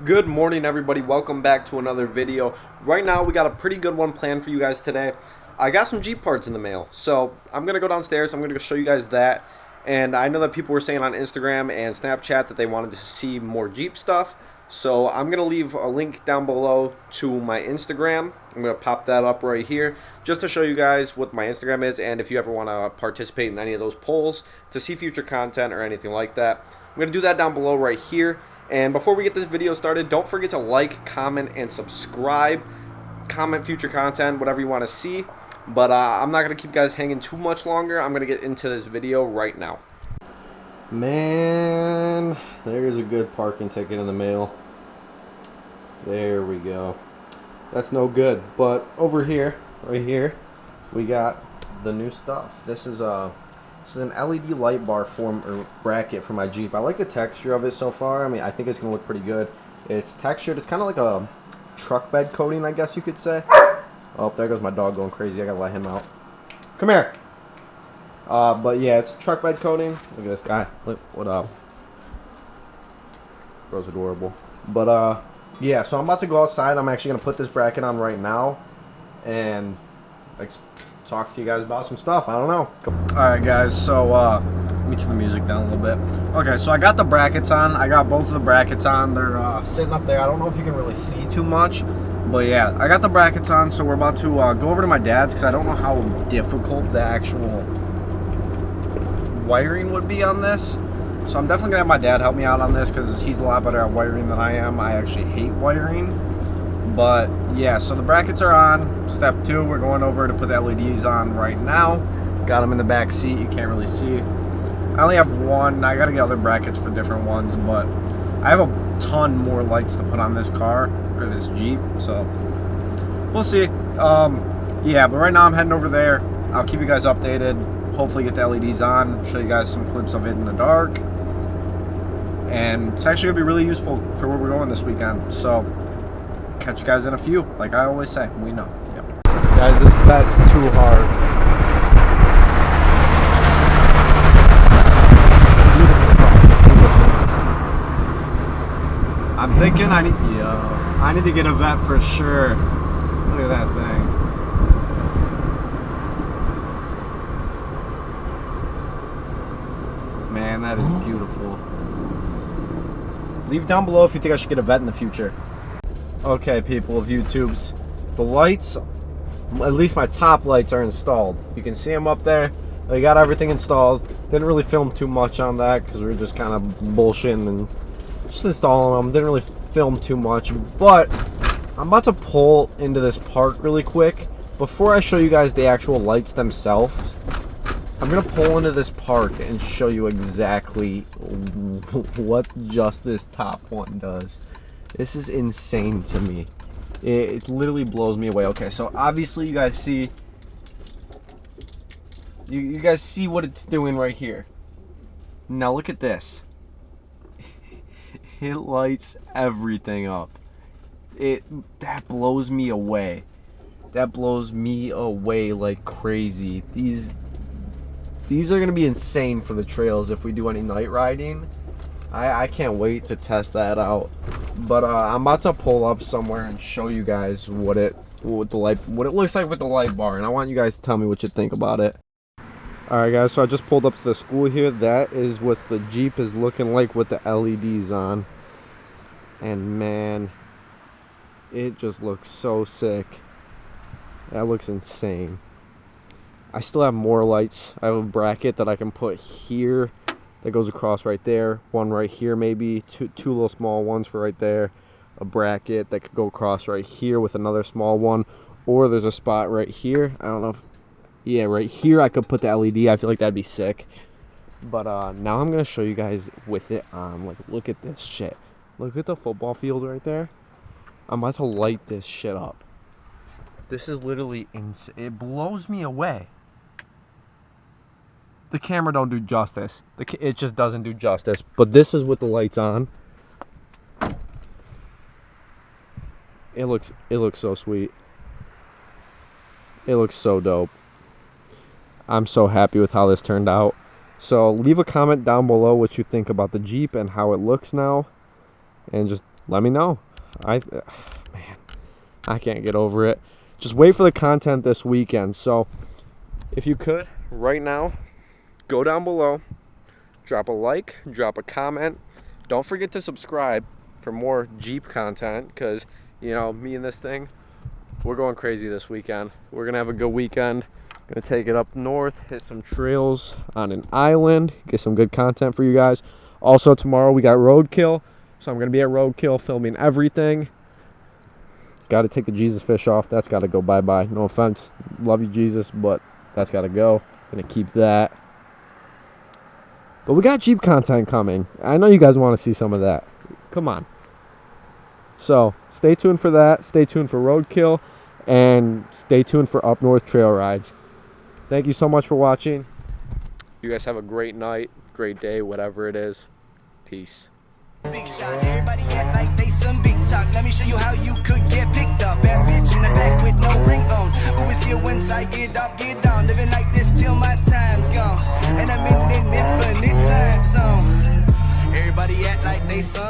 Good morning, everybody. Welcome back to another video. Right now we got a pretty good one planned for you guys today. I got some Jeep parts in the mail, so I'm gonna go downstairs. I'm gonna go show you guys that. And I know that people were saying on Instagram and Snapchat that they wanted to see more Jeep stuff, so I'm gonna leave a link down below to my Instagram. I'm gonna pop that up right here just to show you guys what my Instagram is, and if you ever want to participate in any of those polls to see future content or anything like that, I'm gonna do that down below right here. And before we get this video started, don't forget to like, comment, and subscribe. Comment future content, whatever you want to see. But I'm not going to keep you guys hanging too much longer. I'm going to get into this video right now. Man, there's a good parking ticket in the mail. There we go. That's no good. But over here, right here, we got the new stuff. This is an LED light bar form or bracket for my Jeep. I like the texture of it so far. I mean, I think it's gonna look pretty good. It's textured. It's kind of like a truck bed coating, I guess you could say. Oh, there goes my dog going crazy. I gotta let him out. Come here. But yeah, it's truck bed coating. Look at this guy. Look, what up? Bro's adorable. But yeah. So I'm about to go outside. I'm actually gonna put this bracket on right now, and like, talk to you guys about some stuff. I don't know. Alright guys, so let me turn the music down a little bit. Okay, so I got the brackets on. I got both of the brackets on. They're sitting up there. I don't know if you can really see too much, but yeah, I got the brackets on. So we're about to go over to my dad's because I don't know how difficult the actual wiring would be on this. So I'm definitely gonna have my dad help me out on this because he's a lot better at wiring than I am. I actually hate wiring. But yeah, so the brackets are on. Step 2, we're going over to put the LEDs on right now. Got them in the back seat. You can't really see. I only have one. I gotta get other brackets for different ones, but I have a ton more lights to put on this car or this Jeep, so we'll see. Yeah, but right now I'm heading over there. I'll keep you guys updated. Hopefully get the LEDs on. Show you guys some clips of it in the dark, and it's actually gonna be really useful for where we're going this weekend. So catch you guys in a few, like I always say. We know. Yep. Guys, this bet's too hard. I'm thinking I need to get a vet for sure. Look at that thing. Man, that is beautiful. Leave down below if you think I should get a vet in the future. Okay, people of YouTubes, the lights, at least my top lights, are installed. You can see them up there. They got everything installed. Didn't really film too much on that because we were just kind of bullshitting and just installing them. Didn't really film too much, but I'm about to pull into this park really quick. Before I show you guys the actual lights themselves, I'm gonna pull into this park and show you exactly what just this top one does. This is insane to me. It literally blows me away. Okay, so obviously you guys see you guys see what it's doing right here. Now look at this. It lights everything up. That blows me away. That blows me away like crazy. These are gonna be insane for the trails if we do any night riding. I can't wait to test that out. But I'm about to pull up somewhere and show you guys what it looks like with the light bar, and I want you guys to tell me what you think about it. Alright guys, so I just pulled up to the school here. That is what the Jeep is looking like with the LEDs on. And man, it just looks so sick. That looks insane. I still have more lights. I have a bracket that I can put here that goes across right there, one right here, maybe two little small ones for right there, a bracket that could go across right here with another small one, or there's a spot right here. I don't know if, yeah, right here I could put the LED. I feel like that'd be sick. But now I'm gonna show you guys with it on. Like, look at this shit. Look at the football field right there. I'm about to light this shit up. This is literally insane. It blows me away. The camera don't do justice. It just doesn't do justice. But this is with the lights on. It looks so sweet. It looks so dope. I'm so happy with how this turned out. So leave a comment down below what you think about the Jeep and how it looks now. And just let me know. Man, I can't get over it. Just wait for the content this weekend. So if you could, right now, go down below, drop a like, drop a comment. Don't forget to subscribe for more Jeep content, because, you know, me and this thing, we're going crazy this weekend. We're going to have a good weekend. Going to take it up north, hit some trails on an island, get some good content for you guys. Also, tomorrow we got roadkill, so I'm going to be at roadkill filming everything. Got to take the Jesus fish off. That's got to go bye-bye. No offense. Love you, Jesus, but that's got to go. Going to keep that. But we got Jeep content coming. I know you guys want to see some of that. Come on. So, stay tuned for that. Stay tuned for roadkill. And stay tuned for up north trail rides. Thank you so much for watching. You guys have a great night, great day, whatever it is. Peace. Big shot, everybody act like they some big talk. Let me show you how you could get picked up. Bad bitch in the back with no ring on. Who is here once I get off, get down. Living like this till my time's gone. And I'm in an infinite time zone. Everybody act like they some